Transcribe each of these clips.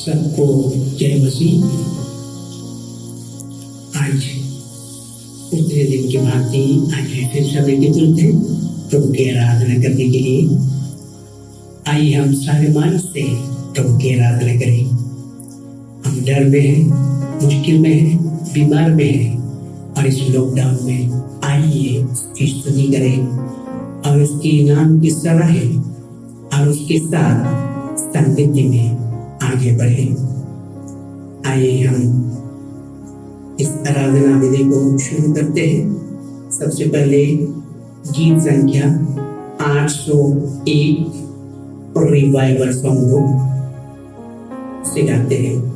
सबको जय मसीह। आज उतने दिन की भांति आज फिर सब एकत्रित हैं प्रभु की आराधना करने के लिए। आइए हम सारे मन से प्रभु की आराधना करें। हम डर में हैं, मुश्किल में हैं, बीमार में हैं और इस लॉकडाउन में आइए उसकी स्तुति करें और उसके नाम की सराहें और उसके साथ संगति में आगे बढ़े। आइए हम इस आराधना विधि को शुरू करते हैं। सबसे पहले गीत संख्या 801 और रिवाइवल सॉन्ग को सिखाते हैं।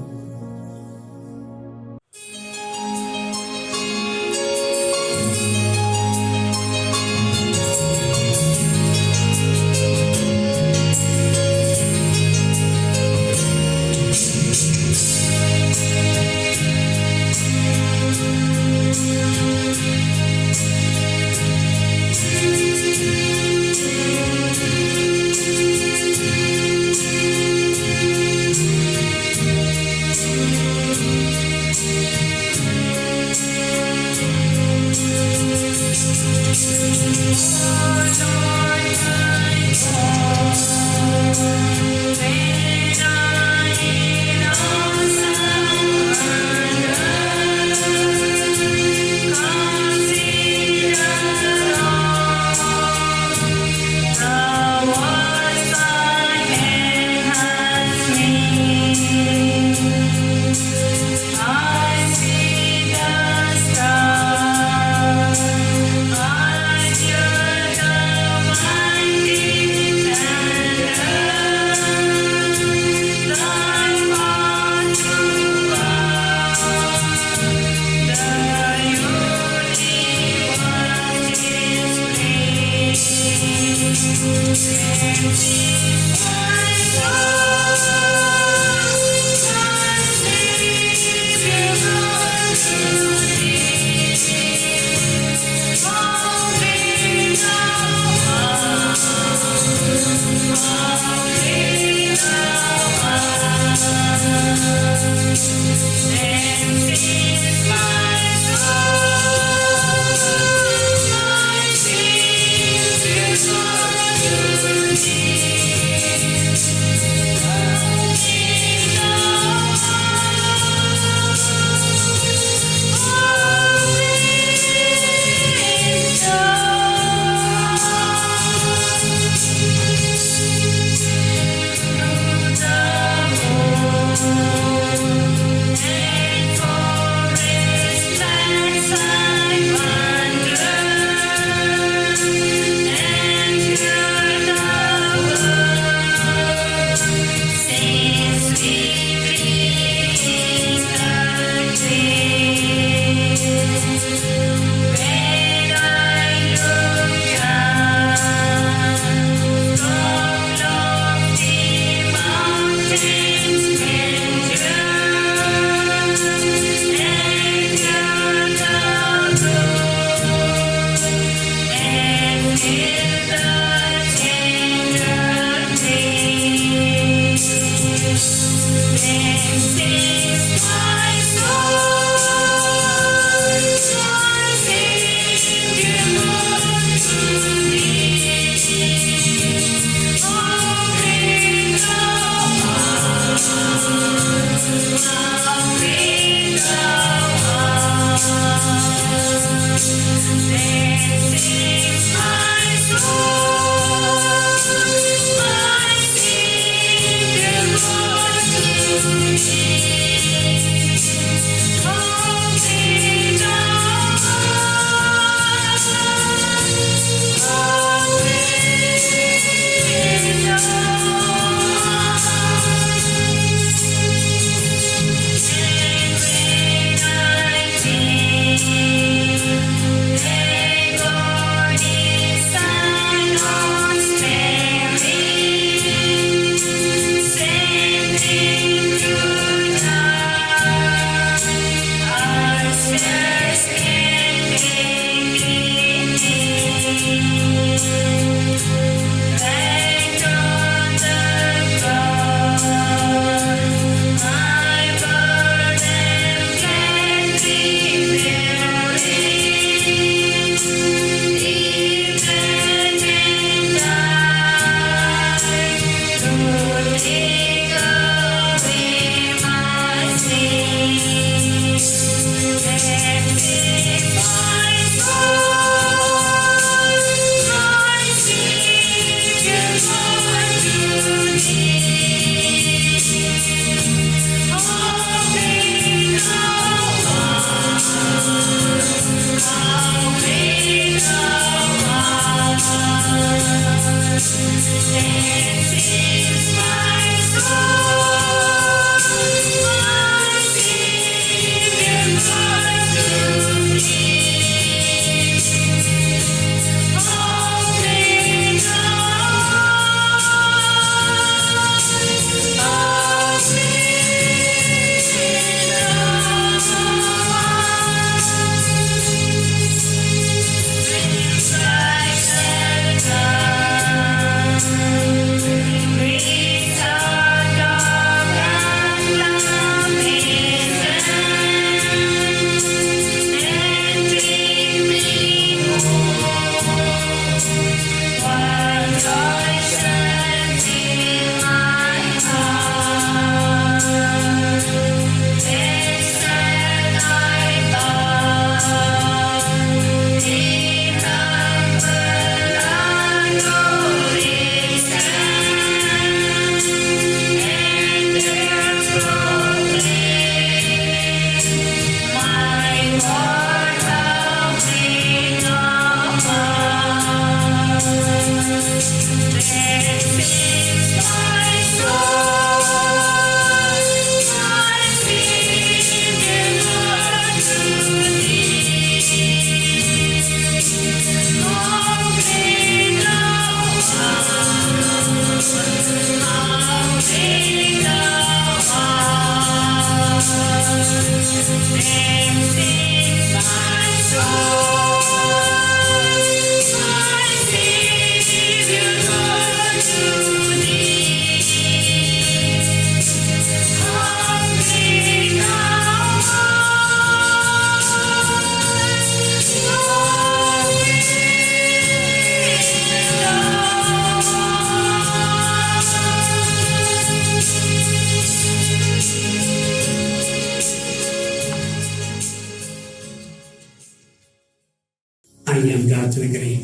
आइए हम प्रार्थना करें।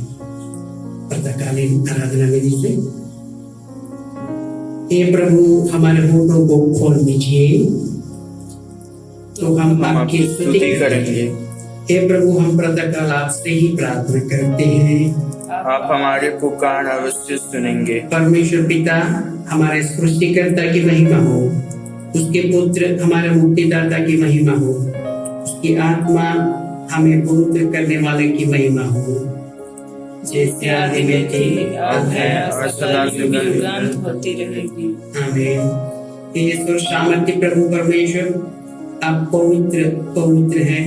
प्रातःकालीन आराधना विधि से हे प्रभु हमारे होठों को खोल दीजिए तो हम आपकी स्तुति करेंगे। हे प्रभु हम प्रातःकाल आपसे ही प्रार्थना करते हैं, आप हमारे पुकार अवश्य सुनेंगे। परमेश्वर पिता हमारे सृष्टिकर्ता की महिमा हो, उसके पुत्र हमारे मुक्तिदाता की महिमा हो, उसकी आत्मा हमें पवित्र करने वाले की महिमा हो, जैसे आदि में थी अब है और सदा युगांत होती रहेगी। आमीन। हे ईश्वर सामर्थ्य प्रभु परमेश्वर, आप पवित्र पवित्र हैं।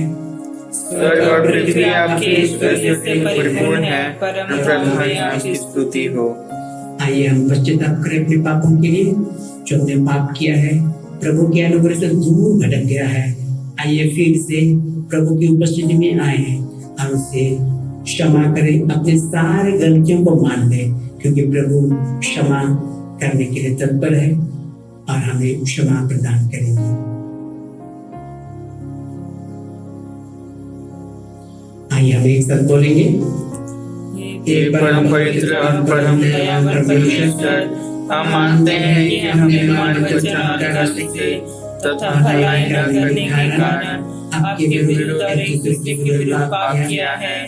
स्वर्ग और पृथ्वी आपकी ऐश्वर्य से परिपूर्ण है, परम प्रभु में आपकी स्तुति हो। आइए हम पश्चाताप करें अपने पापों के लिए जो हमने पाप किया है, प्रभु के अनुग्रह से दूर भटक गया है। आइए फिर से प्रभु की उपस्थिति में आए और उसे क्षमा करें, अपने सारे गलतियों को मान ले, क्योंकि प्रभु क्षमा करने के लिए तत्पर है और हमें क्षमा प्रदान करेंगे। आइए हम एक साथ बोलेंगे। हे परम पवित्र और परम दयावान परमेश्वर, हम मानते हैं कि हमने मान वचन और कर्म से तथा भलाई करने के कारण आपके विरुद्ध और एक दूसरे के विरुद्ध पाप किया है।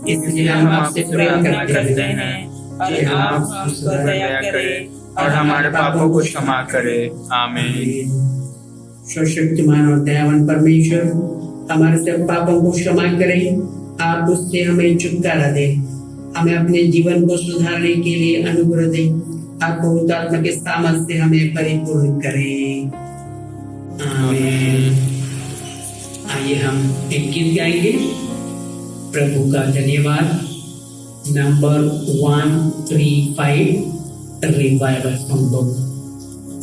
इसलिए हम आपसे प्रार्थना करते हैं और आप हम पर दया करें और हमारे पापों को क्षमा करें। आमीन। सर्वशक्तिमान और दयावान परमेश्वर, हमारे सब पापों को क्षमा करें, आप उससे हमें छुटकारा दें, हमें अपने जीवन को सुधारने के लिए अनुग्रह दें, आप पवित्र आत्मा के सामर्थ्य से हमें परिपूर्ण करें। आमीन। आइए हम एक गीत गाएंगे, प्रभु का धन्यवाद, number 135 revival song book,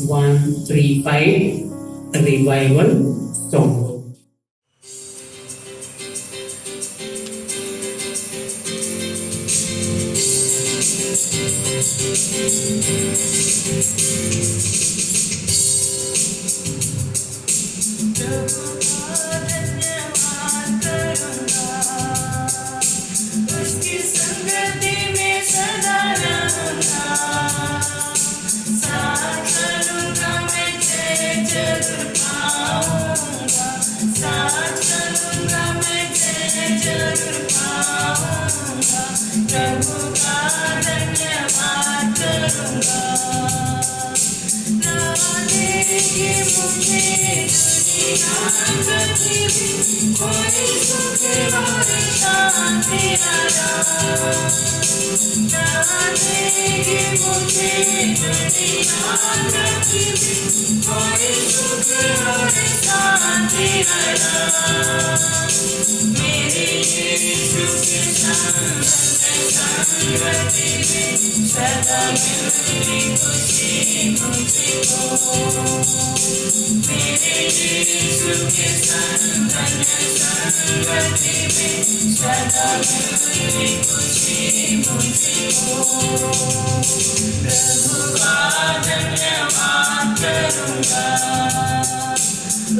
135 revival song book.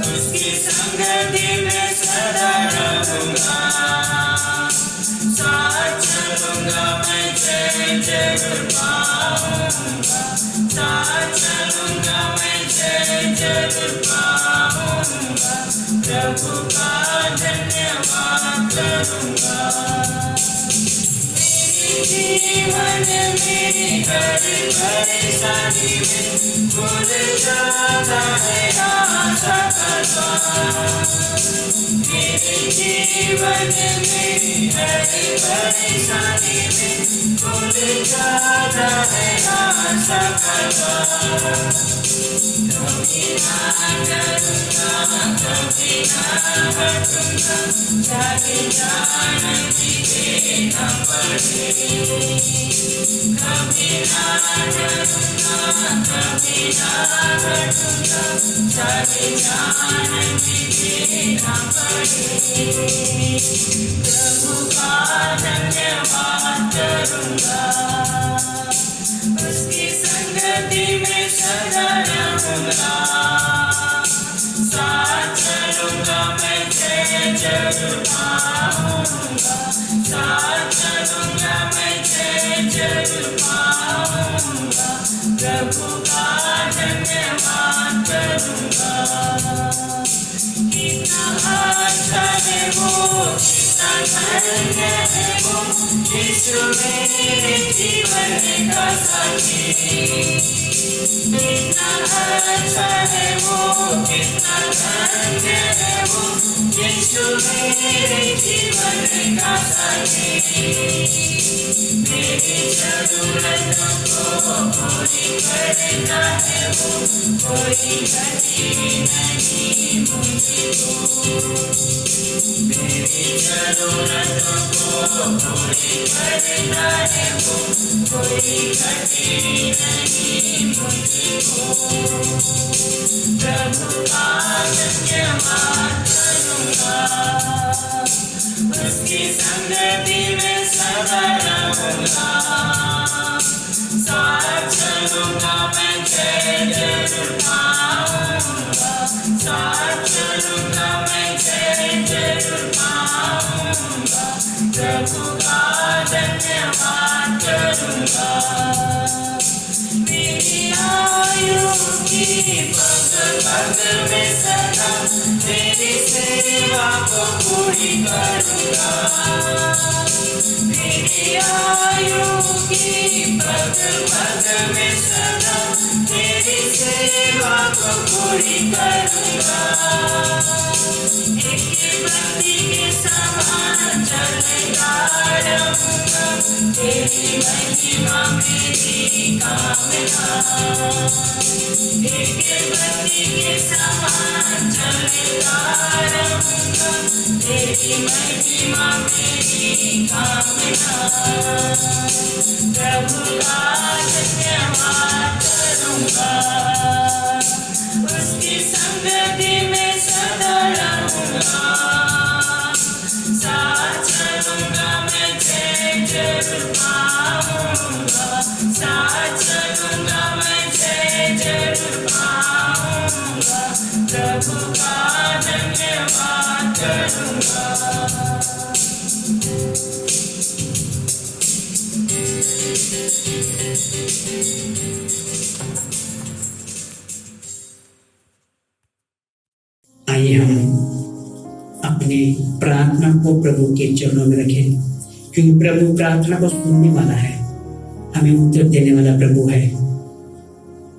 उसकी संगति में सदा रहूंगा, साथ चलूंगा मैं जय जरूर पाऊंगा, साथ चलूंगा मैं जय जरूर पाऊंगा, प्रभु का धन्यवाद करूंगा। मेरे जीवन में बड़ी परेशानी में खुल जाता है आशा का द्वार। मेरे जीवन में बड़ी परेशानी में खुल जाता है आशा का द्वार। कभी ना डरूंगा, कभी ना हटूंगा, चाहे जान भी देना पड़े। कभी ना डरूंगा, कभी ना हटूंगा, चाहे जान भी देना पड़े। प्रभु का धन्यवाद करूंगा, उसकी संगति में सदा रहूंगा। साथ चलूंगा मैं, जय जरूर पाऊंगा। साथ चलूंगा मैं, जय जरूर पाऊंगा। प्रभु का धन्यवाद करूंगा। कितना अच्छा है वो, कितना धन्य है वो, यीशु मेरे जीवन का साथी। कितना अच्छा है वो, कितना धन्य है वो, यीशु मेरे जीवन का साथी। मेरी जरूरतों को पूरी करता है वो, कोई घटी नहीं मुझको। मेरी जरूरतों को पूरी करता है वो, कोई घटी नहीं मुझको। प्रभु का धन्यवाद करूंगा, उसकी संगति में सदा रहूंगा। साथ चलूंगा मैं, जय जरूर पाऊंगा। साथ चलूंगा मैं, जय जरूर पाऊंगा। प्रभु का धन्यवाद करूंगा। मेरी आयु की पग पग में सदा तेरी सेवा को पूरी करूंगा। मेरी आयु की पग पग में सदा तेरी सेवा को पूरी करूंगा। एक बंदी के समान चलता रहूंगा, तेरी महिमा मेरी कामना। एक बंदी के समान चलता रहूंगा, तेरी महिमा मेरी कामना। प्रभु का धन्यवाद करूंगा, उसकी संगति में सदा रहूंगा। साथ चलूंगा मैं, जय जरूर पाऊंगा। साथ चलूंगा मैं, जय जरूर पाऊंगा। प्रभु का धन्यवाद करूंगा। आइए हम अपने प्रार्थना को प्रभु के चरणों में रखें, क्योंकि प्रभु प्रार्थना को सुनने वाला है, हमें उत्तर देने वाला प्रभु है,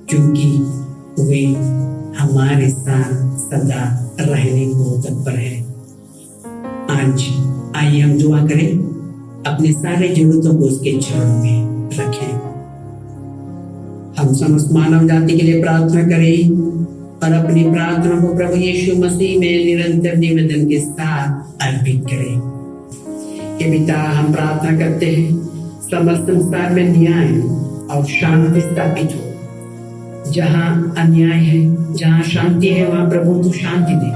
क्योंकि वे हमारे साथ सदा रहने को तत्पर है। आज आइए हम दुआ करें, अपने सारे जरूरतों को उसके चरणों में रखें। हम समस्त मानव जाति के लिए प्रार्थना करें और अपनी प्रार्थना को प्रभु यीशु मसीह में निरंतर निवेदन के साथ अर्पित करें। हे पिता, हम प्रार्थना करते हैं समस्त संसार में न्याय और शांति स्थापित हो। जहाँ अन्याय है, जहाँ शांति है, वहाँ प्रभु तू शांति दे।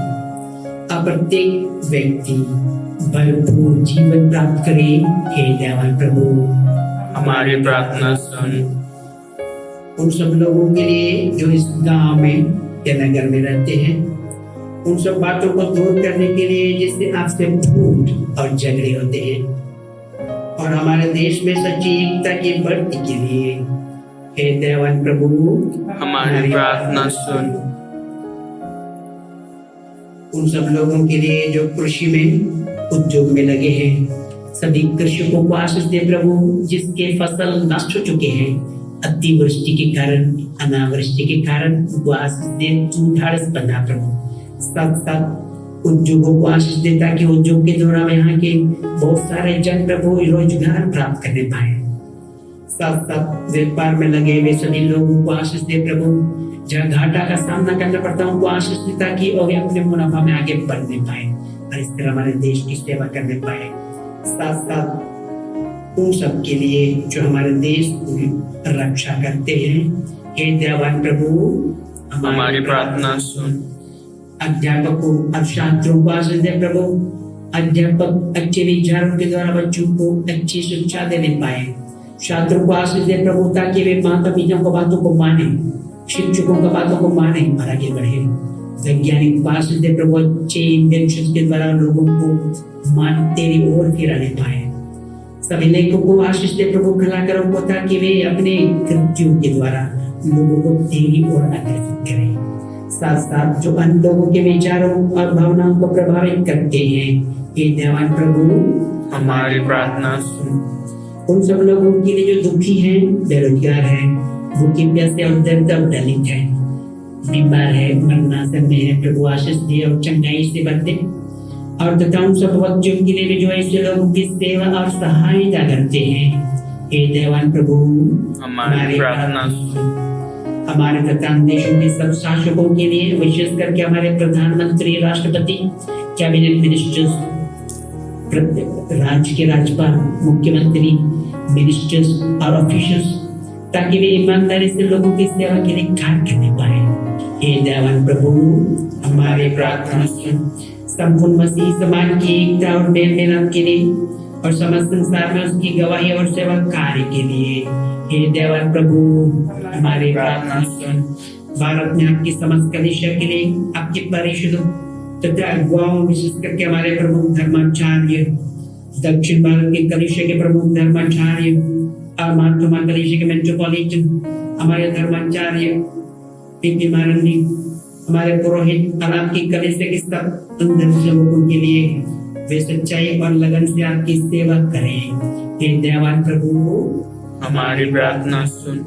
अब प्रत्येक व्यक्ति भरपूर जीवन प्राप्त करे। हे दयावान प्रभु, हमारी प्रार्थना सुन। उन सब लोगों के लिए जो इस गांव में या नगर में रहते हैं, उन सब बातों को दूर करने के लिए जिससे आपसे झूठ और झगड़े होते हैं, और हमारे देश में सच्ची एकता की बढ़ती के लिए हे दयावान प्रभु हमारी प्रार्थना सुन। उन सब लोगों के लिए जो कृषि में उद्योग में लगे हैं, सभी कृषकों को आशीष दे प्रभु, जिसके फसल नष्ट हो चुके हैं अतिवृष्टि के कारण, अनावृष्टि के कारण उनको आशीष दे, तू ढाढ़स बना प्रभु। साथ साथ उद्योगों को आशीष दे ताकि उद्योग के द्वारा यहाँ के बहुत सारे जन प्रभु रोजगार प्राप्त करने पाए। साथ साथ व्यापार में लगे हुए सभी लोगों को आशीष दे प्रभु। जहाँ घाटा का सामना करना पड़ता है उनको आशीष दे ताकि वो अपने मुनाफा में आगे बढ़ने पाए और इस तरह हमारे देश की सेवा करने पाए। साथ साथ उन सब के लिए जो हमारे देश की रक्षा करते हैं, हे दयावान प्रभु हमारी प्रार्थना सुन। अध्यापकों और छात्रों को आशीष दे प्रभु। अध्यापक अच्छे विचारों के द्वारा बच्चों को अच्छी शिक्षा देने पाए। छात्रों को आशीष दे प्रभु ताकि वे माता पिता को बातों को माने, शिक्षकों का बातों को माने और आगे बढ़े। वैज्ञानिक को आशीष दे प्रभु, अच्छे इन्वेंशन के द्वारा लोगों को मान तेरी ओर फिराने पाए। सभी लेखकों को आशीष दे प्रभु, कलाकारों को, ताकि वे अपने कृतियों के द्वारा लोगों को तेरी ओर आकर्षित करें। साथ साथ जो अन्य लोगों के विचारों और भावनाओं को प्रभावित करते हैं, हे दयावान प्रभु हमारी प्रार्थना सुन। उन सब लोगों के लिए जो दुखी हैं, बेरोजगार हैं, भूखे प्यासे और दलित हैं, बीमार है, मरणासन में है, प्रभु आशीष दे और चंगाई से भर दे। और तथा उन सब बच्चों के लिए भी जो ऐसे लोगों की सेवा और सहायता करते हैं, हे दयावान प्रभु हमारी प्रार्थना सुन। हमारे तथा देशों के सब शासकों के लिए, विशेष करके हमारे प्रधानमंत्री, राष्ट्रपति, कैबिनेट मिनिस्टर्स, राज्य के राज्यपाल, मुख्यमंत्री, मिनिस्टर्स और ऑफिसर्स, ताकि वे ईमानदारी से लोगों की सेवा के लिए कार्य करने पाए। हे दयावान प्रभु हमारी प्रार्थना सुन। संपूर्ण मसीह समाज की एकता और मेल मिलाप के लिए और समस्त संसार में उसकी गवाही और सेवा कार्य के लिए, हे दयावान प्रभु हमारी प्रार्थना सुन। भारत में आपकी समस्त कलीसिया के लिए, आपके परिषदों तथा अगुवाओं, विशेष करके हमारे प्रमुख धर्माचार्य, दक्षिण भारत के कलीसिया के प्रमुख धर्माचार्य और महात्मा कलीसिया के मेट्रोपॉलिटन, हमारे धर्माचार्य पीपी मारंडी, हमारे पुरोहित और आपकी कलीसिया के सब लोगों के लिए वे सच्चाई और लगन से आपकी सेवा करें। हे दयावान प्रभु हमारी प्रार्थना सुन।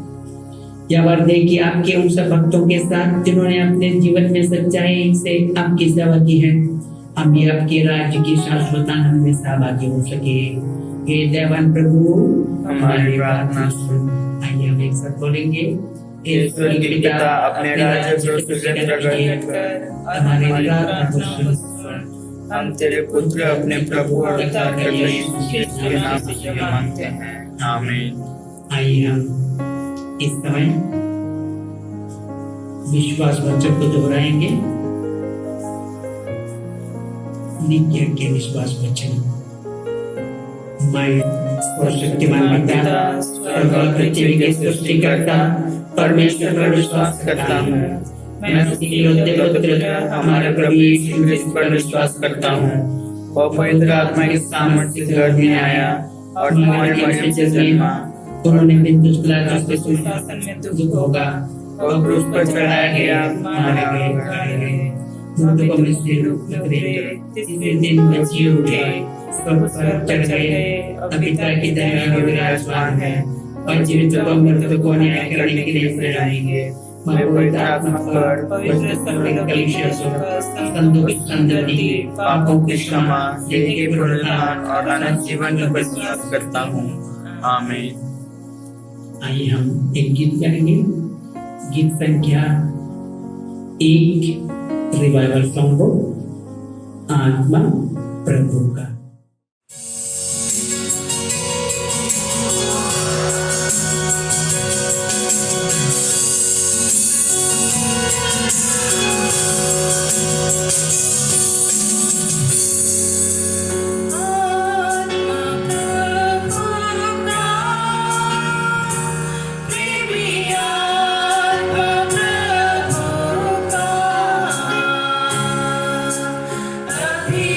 यह वर दे कि आपके उन सब भक्तों के साथ जिन्होंने अपने जीवन में सच्चाई से आपकी सेवा की है, हम भी आपके राज्य की शाश्वत आनंद में सहभागी हो सके। हे दयावान प्रभु हमारी प्रार्थना सुन। आइए हम एक साथ बोलेंगे। ईश्वर के पिता अपने राज्य को सुजन प्रकट कर हमारी प्रार्थना को सुन। हम तेरे पुत्र अपने प्रभु और उद्धारकर्ता यीशु मसीह के नाम से मांगते हैं, आमीन। आइए हम इस समय विश्वास वचन को दोहराएंगे। नित्य के विश्वास वचन। मैं सर्वशक्तिमान पिता, स्वर्ग और पृथ्वी के सृष्टिकर्ता परमेश्वर पर विश्वास करता हूँ। मैं उसके योद्धा पुत्र हमारे प्रभु यीशु मसीह पर विश्वास करता हूँ। वह पवित्र आत्मा के सामर्थ्य से गर्भ में आया और मरियम से जन्मा। उन्होंने बिंदु पिलातुस के सिंहासन में दुख होगा, वह क्रूस पर चढ़ाया गया, मारा गया, मृतकों में से उतरे, तीसरे दिन में जी उठे, स्वर्ग पर चढ़ गए, अब पिता की दाहिनी ओर विराजमान है और जीवितों को मृतकों ने करने के लिए प्रेराएंगे। मैं पवित्र आत्मा पर, पवित्र सत्य कलीसिया पर, संतों की संगति, पापों की क्षमा, देह के पुनरुत्थान और अनंत जीवन में विश्वास करता हूँ, आमीन। आइए हम एक गीत गाएंगे। गीत संख्या 1 रिवाइवल सॉन्ग, आत्मा प्रभु का। Api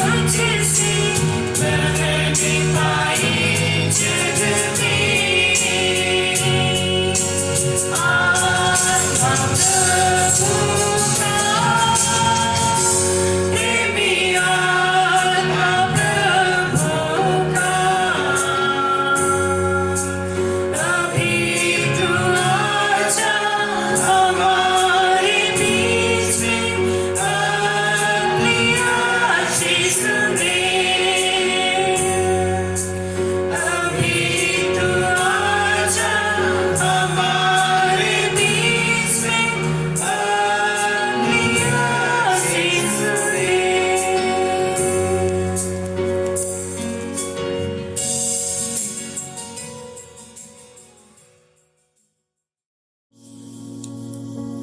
तुझसे बह नहीं पाए जग में। आत्मा प्रभु का प्रेमी आत्मा प्रभु का अभी तू आजा हमारे बीच में अपनी आशीष में। अभी तू आजा हमारे बीच में अपनी आशीष में।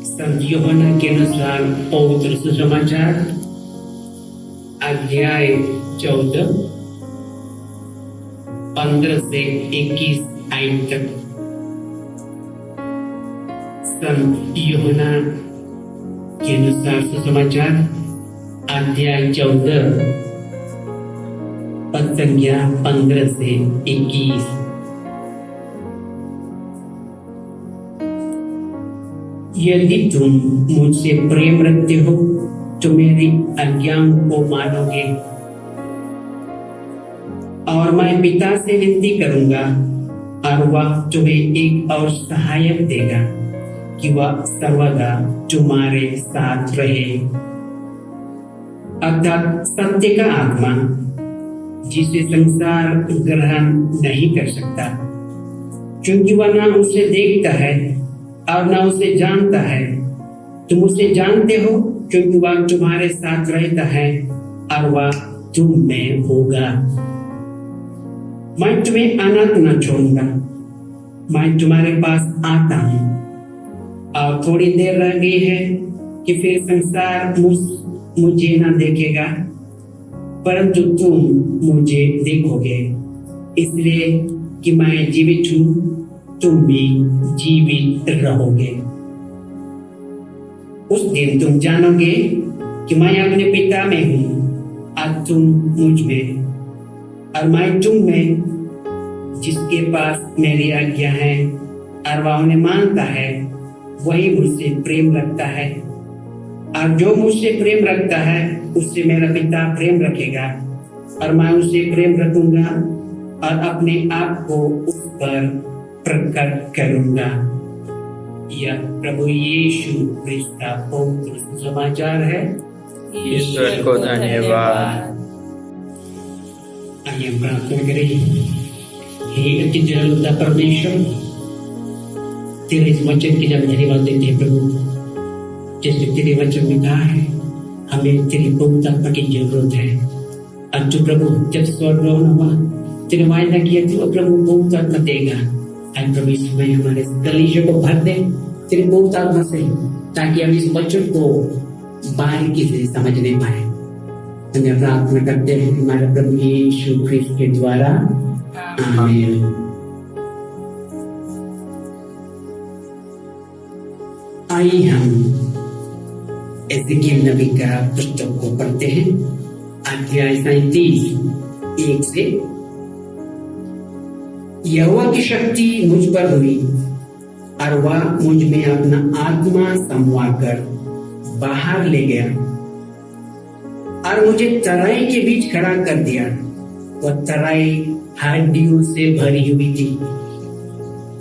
संत यूहन्ना के अनुसार पवित्र सुसमाचार अध्याय 14 15 से 21 आयत तक। संत यूहन्ना के अनुसार सुसमाचार अध्याय 14 पद संख्या 15 से 21। यदि तुम मुझसे प्रेम रखते हो तो मेरी आज्ञाओं को मानोगे, और मैं पिता से विनती करूंगा और वह तुम्हें एक और सहायक देगा कि वह सर्वदा तुम्हारे साथ रहे, अर्थात सत्य का आत्मा, जिसे संसार ग्रहण नहीं कर सकता, क्योंकि वह ना उसे देखता है और ना उसे जानता है। तुम उसे जानते हो क्योंकि वह तुम्हारे साथ रहता है और वह तुम में होगा। मैं तुम्हें अनाथ न छोड़ूंगा, मैं तुम्हारे पास आता हूँ। और थोड़ी देर रह गई है कि फिर संसार मुझे न देखेगा, परंतु तुम मुझे देखोगे, इसलिए कि मैं जीवित हूँ, तुम भी जीवित रहोगे। उस दिन तुम जानोगे कि मैं अपने पिता में हूँ और तुम मुझ में, और मैं तुम में। जिसके पास मेरी आज्ञा है और वह उन्हें मानता है, वही मुझसे प्रेम रखता है, और जो मुझसे प्रेम रखता है उससे मेरा पिता प्रेम रखेगा, और मैं उसे प्रेम रखूंगा और अपने आप को उस पर प्रकट करूंगा। यह प्रभु यीशु क्रिस्त का पवित्र सुसमाचार है। ईश्वर को धन्यवाद। आइए हम प्रार्थना करें। हे अति दयालु परमेश्वर, तेरे इस वचन की जब धन्यवाद देते हैं प्रभु, जैसे तेरे वचन में कहा है हमें तेरी पवित्र आत्मा की जरूरत है। और जो प्रभु जब स्वर्गारोहण हुआ, तेरे वायदा किया तू प्रभु पवित्र आत्मा देगा। आज प्रभु इस समय हमारे कलीसिया को भर दे तेरे पवित्र आत्मा से, ताकि हम इस वचन को बारीकी से समझने पाए। हमें प्रार्थना करते हैं हमारे प्रभु यीशु क्रिस्त के द्वारा, आमीन। आइए हम एज़ेकियेल नबी का पुस्तक को पढ़ते हैं। अध्याय 37 1 से। यहोवा की शक्ति मुझ पर हुई और वह मुझ में अपना आत्मा समवाकर बाहर ले गया और मुझे तराई के बीच खड़ा कर दिया। वह तराई हड्डियों से भरी हुई थी।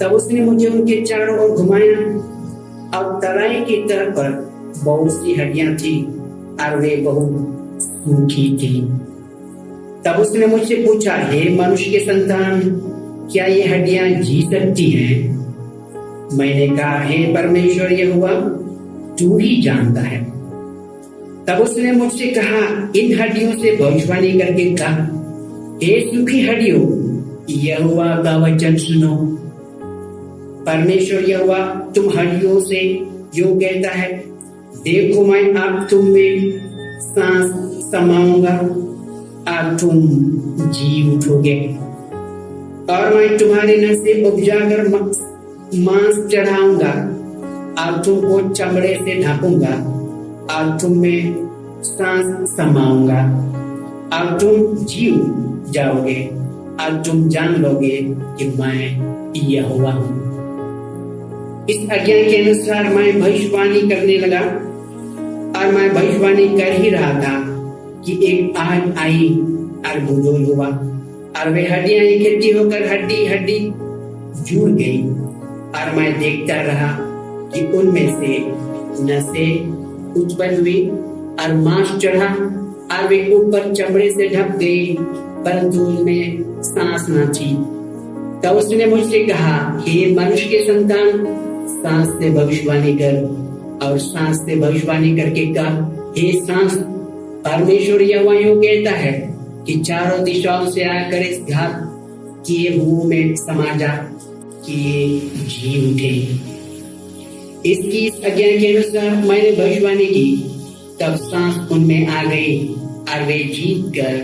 तब उसने मुझे उनके चारों ओर घुमाया और तराई की तरफ पर बहुत सी हड्डियां थी और वे बहुत सूखी थी। तब उसने मुझसे पूछा, हे मनुष्य के संतान, क्या ये हड्डियां जी सकती हैं? मैंने कहा, हे परमेश्वर यहोवा, तू ही जानता है। तब उसने मुझसे कहा, इन हड्डियों से भविष्यवाणी करके कहा, हे सूखी हड्डियों, यहोवा का वचन सुनो। परमेश्वर यहोवा तुम हड्डियों से यूं कहता है, देखो मैं अब तुम में सांस समाऊंगा और तुम जी उठोगे, और मैं तुम्हारे नसें उपजाकर मांस चढ़ाऊंगा और तुमको चमड़े से ढांपूंगा और तुम में सांस समाऊंगा अब तुम जीव जाओगे, अब तुम जान लोगे कि मैं यहोवा हूं। इस आज्ञा के अनुसार मैं भविष्यवाणी करने लगा और मैं भविष्यवाणी कर ही रहा था कि एक आग आई और भूगोल हुआ और वे हड्डियां इकट्ठी होकर हड्डी हड्डी जुड़ गई और मैं देखता रहा कि उनमें से नसें उत्पन्न हुई और मांस चढ़ा और वे ऊपर चमड़े से ढक गई, परंतु उनमें सांस न थी। तब उसने मुझसे कहा, हे मनुष्य के संतान, सांस से भविष्यवाणी कर। और सांस से भविष्यवाणी करके कहा, हे सांस, परमेश्वर यहोवा यूं कहता है कि चारों दिशाओं से आकर इस घात किए मुंह में समा जा कि ये जी उठे। इसकी इस आज्ञा के अनुसार मैंने भविष्यवाणी की। तब सांस उनमें आ गई और वे जीत कर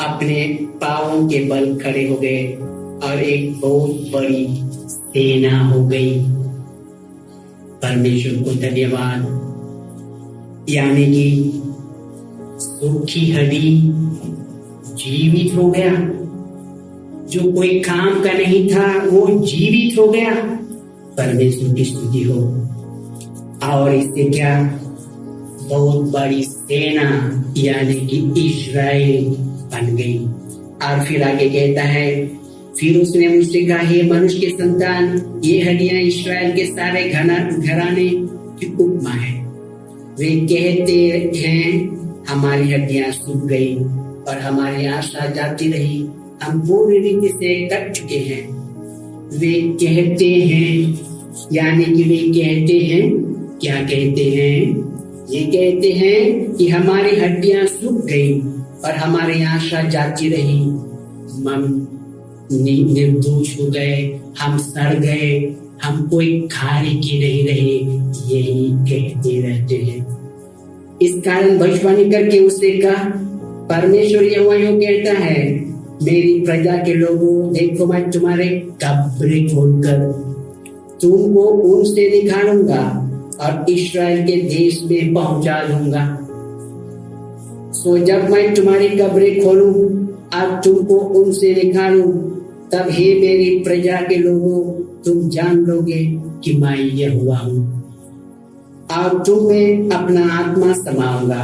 अपने पांवों के बल खड़े हो गए और एक बहुत बड़ी सेना हो गई। परमेश्वर को धन्यवाद। यानी कि सूखी हड्डी जीवित हो गया, जो कोई काम का नहीं था वो जीवित हो गया। परमेश्वर की स्तुति हो। और इससे क्या, बहुत बड़ी सेना यानी कि इस्राएल बन गई। और फिर आगे कहता है, फिर उसने मुझसे कहा, हे मनुष्य के संतान, ये हड्डियां इस्राएल के सारे घराने की उपमा है। वे कहते हैं, हमारी हड्डियां सूख गई और हमारी आशा जाती रही, हम पूरी रीति से कट चुके हैं। वे कहते हैं, यानी कि वे कहते हैं, क्या कहते हैं? ये कहते हैं कि हमारी हड्डियां सूख गई और हमारी आशा जाती रही, हम निर्दोष हो गए, हम सड़ गए, हम कोई खाने की नहीं रहे, यही कहते रहते हैं। इस कारण भविष्यवाणी करके उससे कहा, परमेश्वर यहोवा यूं कहता है, मेरी प्रजा के लोगों, देखो मैं तुम्हारे कब्रें खोलकर तुमको उनसे निकालूंगा और इस्राएल के देश में पहुंचा दूंगा। सो जब मैं तुम्हारी कब्रें खोलूं और तुमको उनसे निकालूं, तब हे मेरी प्रजा के लोगों, तुम जान लोगे कि मैं यहोवा हूं। और तुम में अपना आत्मा समाऊंगा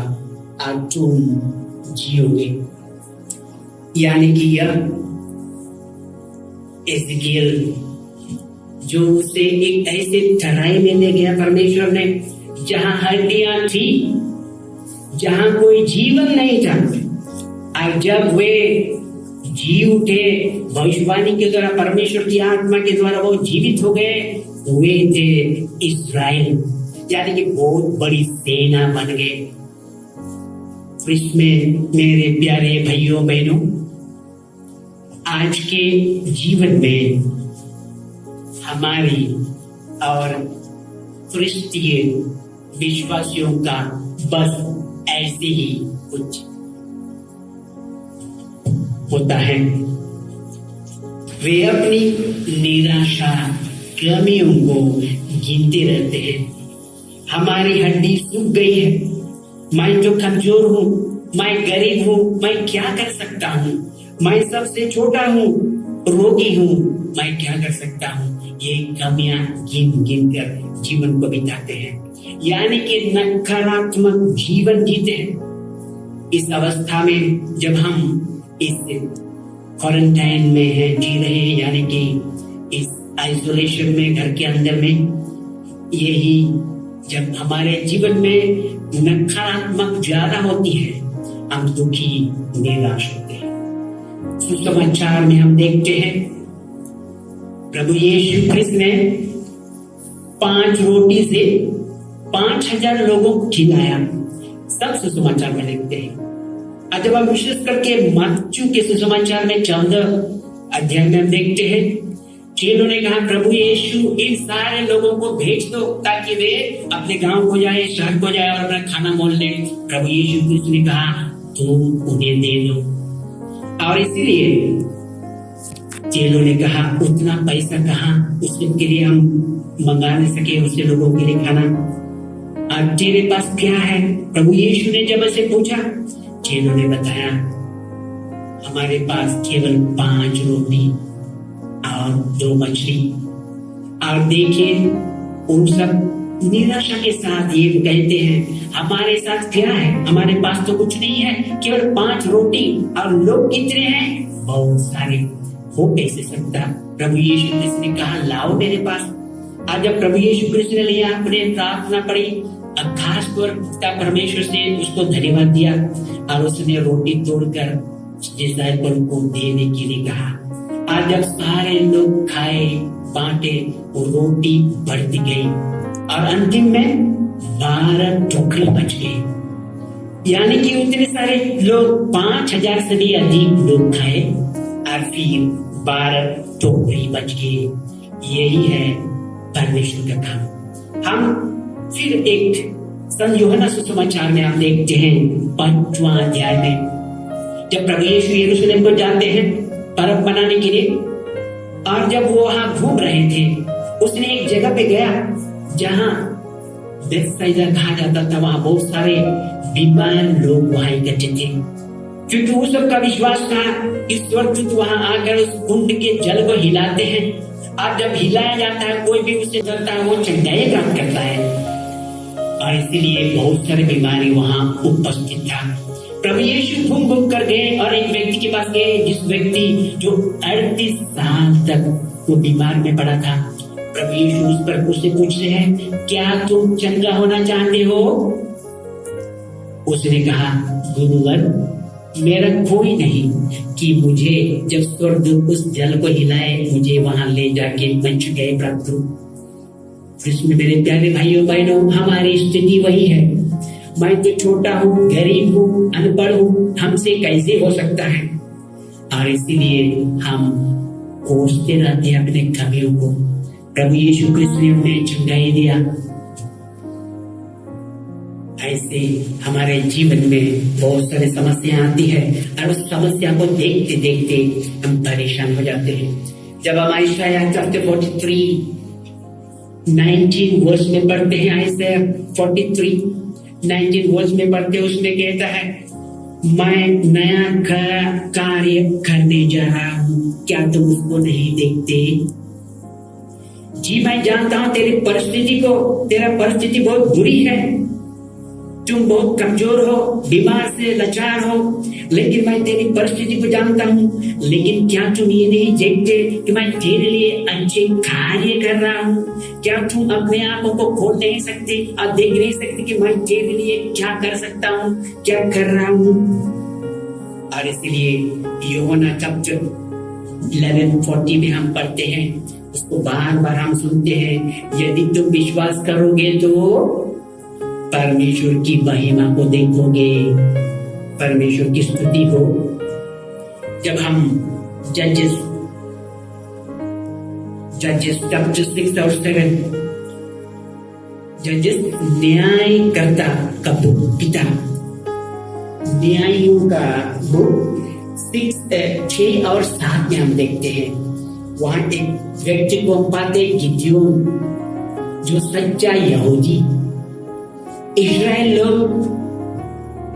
और तुम जियोगे। यानी कि यह एज़ेकियल जो उसे एक ऐसे तराई में ले गया परमेश्वर ने, जहां हड्डियां थी, जहां कोई जीवन नहीं था। और जब वे जी उठे भविष्यवाणी के द्वारा, परमेश्वर की आत्मा के द्वारा वो जीवित हो गए, वे थे इस्राएल, यानी कि बहुत बड़ी सेना बन गए। इसमें मेरे प्यारे भाइयों बहनों, आज के जीवन में हमारी और क्रिश्चियन विश्वासियों का बस ऐसे ही कुछ होता है। वे अपनी निराशा, कमियों को गिनते रहते हैं। हमारी हड्डी सूख गई है, मैं जो कमजोर हूँ, मैं गरीब हूँ, मैं क्या कर सकता हूँ, मैं सबसे छोटा हूँ, रोगी हूँ, मैं क्या कर सकता हूँ। ये कमियां गिन गिन कर जीवन को बिताते हैं, यानी कि नकारात्मक जीवन जीते हैं। इस अवस्था में जब हम इस क्वारंटाइन में है, जी रहे हैं, यानी कि इस आइसोलेशन में, घर के अंदर में, यही जब हमारे जीवन में नकारात्मक ज्यादा होती है, हम दुखी, निराश होते हैं। सुसमाचार में हम देखते हैं प्रभु यीशु कृष्ण ने 5 रोटी से 5000 लोगों को खिलाया। सब सुसमाचार में लिखते हैं। और जब हम विशेष करके मत्ती के सुसमाचार में 14 अध्याय में हम देखते हैं, चेलों ने कहा, प्रभु यीशु इन सारे लोगों को भेज दो ताकि वे अपने गांव को जाए, शहर को जाए और अपना खाना मोल ले। प्रभु यीशु कृष्ण ने कहा, तुम उन्हें दे दो। और इसीलिए चेलों ने कहा, उतना पैसा कहाँ, उसके लिए हम मंगा नहीं सके उससे लोगों के लिए खाना। अब तेरे पास क्या है? प्रभु यीशु ने जब ऐसे पूछा, जिन्होंने बताया हमारे पास केवल 5 रोटी और 2 मछली। और देखिए उन सब निराशा के साथ ये कहते हैं हमारे साथ क्या है, हमारे पास तो कुछ नहीं है, केवल 5 रोटी और लोग कितने हैं, बहुत सारे। हो कैसे सकता? प्रभु यीशु क्रिस्त ने कहा लाओ मेरे पास। आज जब प्रभु यीशु क्रिस्त ने लिया, अपने प्रार्थना पड़ी, खास तौर पिता परमेश्वर से उसको धन्यवाद दिया और उसने रोटी तोड़कर डिसाइपल को देने के लिए कहा। आज जब सारे लोग खाए बांटे, वो रोटी बढ़ती गई और अंतिम में 12 टोकरी बच गए। यानी कि उतने सारे लोग 5000 से भी अधिक लोग खाए और फिर 12 टोकरी बच गए। यही है परमेश्वर का काम। हम फिर एक संत यूहन्ना सुसमाचार में हम देखते हैं 5वां अध्याय में, जब प्रभु यीशु यरूशलेम को जाते हैं पर्व मनाने के लिए, और जब वो वहां घूम रहे थे, उसने एक जगह पे गया जहां बेथसाइदा कहा जाता था। वहां बहुत सारे बीमार लोग वहां इकट्ठे थे, क्योंकि उस सबका विश्वास था इस स्वर्गदूत वहां आकर उस कुंड के जल को हिलाते हैं, और जब हिलाया जाता है कोई भी उससे डरता है, वो चंगाई प्राप्त करता है। और इसीलिए बहुत सारे बीमारी वहां उपस्थित था। प्रभु यीशु घूम घूम कर गए और एक व्यक्ति के पास गए, जिस व्यक्ति जो 38 साल तक वो बीमार में पड़ा था। प्रभु यीशु उस पर उससे पूछते हैं क्या तुम चंगा होना चाहते हो? उसने कहा गुरुवर, मेरा कोई नहीं कि मुझे जब स्वर्गदूत उस जल को हिलाए मुझे वहां ले जाके मैं चुकाई प्राप्त हो। कृष्ण मेरे प्यारे भाइयों बहनों, हमारी स्थिति वही है। मैं तो छोटा हूँ, गरीब हूँ, अनपढ़ हूँ, हमसे कैसे हो सकता है? और इसीलिए हम कोसते रहते हैं अपने कमियों को। प्रभु यीशु कृष्ण ने उन्हें चंगाई दिया। ऐसे हमारे जीवन में बहुत सारी समस्या आती है और उस समस्या को देखते देखते हम परेशान हो जाते हैं। जब हम आयशा चैप्टर 43 19 वर्ष में पढ़ते हैं, आयशा 43 19 वर्ष में पढ़ते, उसमें कहता है मैं नया कार्य करने जा रहा हूँ, क्या तुम उसको नहीं देखते? जी मैं जानता हूँ तेरी परिस्थिति को, तेरा परिस्थिति बहुत बुरी है, तुम बहुत कमजोर हो, बीमार से लाचार हो, लेकिन मैं तेरी परिस्थिति को जानता हूँ। लेकिन क्या तुम ये नहीं देखते कि मैं तेरे लिए अच्छे कार्य कर रहा हूँ? क्या तुम अपने आंखों को खोल नहीं सकते और देख नहीं सकते कि मैं तेरे लिए क्या कर सकता हूँ, क्या कर रहा हूँ? और इसलिए यूहन्ना चैप्टर 11:40 में हम पढ़ते हैं, उसको बार बार हम सुनते हैं, यदि तुम विश्वास करोगे तो परमेश्वर की महिमा को देखोगे, परमेश्वर की स्तुति हो। जब हम जजेस चैप्टर 6 और 7, जजेस न्यायकर्ता का पिता, न्यायियों का बुक 6 और 7 में हम देखते हैं, वहां एक व्यक्ति को हम पाते गिदयोन, जो सच्चा यहूदी। इस्राएल लोग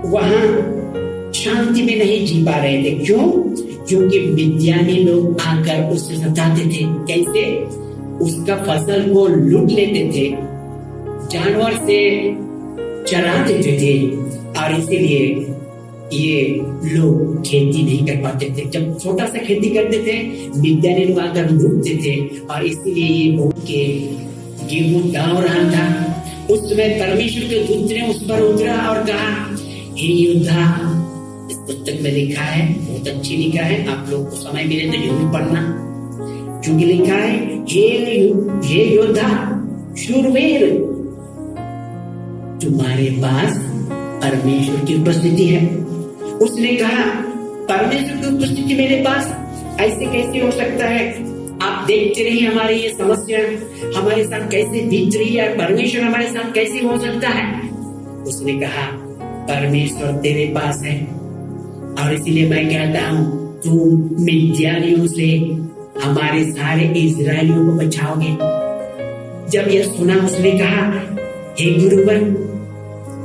वहां शांति में नहीं जी पा रहे थे। क्यों? क्योंकि मिद्यानी लोग आकर उससे सताते थे। कैसे? उसका फसल को लूट लेते थे, जानवर से चरा देते थे, और इसीलिए ये लोग खेती नहीं कर पाते थे। जब छोटा सा खेती करते थे, मिद्यानी लोग आकर लूटते थे, और इसीलिए ये बहुत के गेहूं दाव रहा था। उस समय परमेश्वर के दूत ने उस पर उतरा और कहा, हे योद्धा, इस पुस्तक में लिखा है, बहुत अच्छी लिखा है, आप लोग को समय मिले तो जरूर पढ़ना, क्योंकि लिखा है, हे योद्धा शूरवीर, तुम्हारे पास परमेश्वर की उपस्थिति है। उसने कहा, परमेश्वर की उपस्थिति मेरे पास ऐसे कैसे हो सकता है? आप देखते रहिए हमारी ये समस्या हमारे साथ कैसे बीत रही है, परमेश्वर हमारे साथ कैसे हो सकता है? उसने कहा, परमेश्वर तेरे पास है, और इसीलिए मैं कहता हूँ तुम मिद्यानियों से हमारे सारे इजरायलियों को बचाओगे। जब यह सुना, उसने कहा, हे गुरुवर,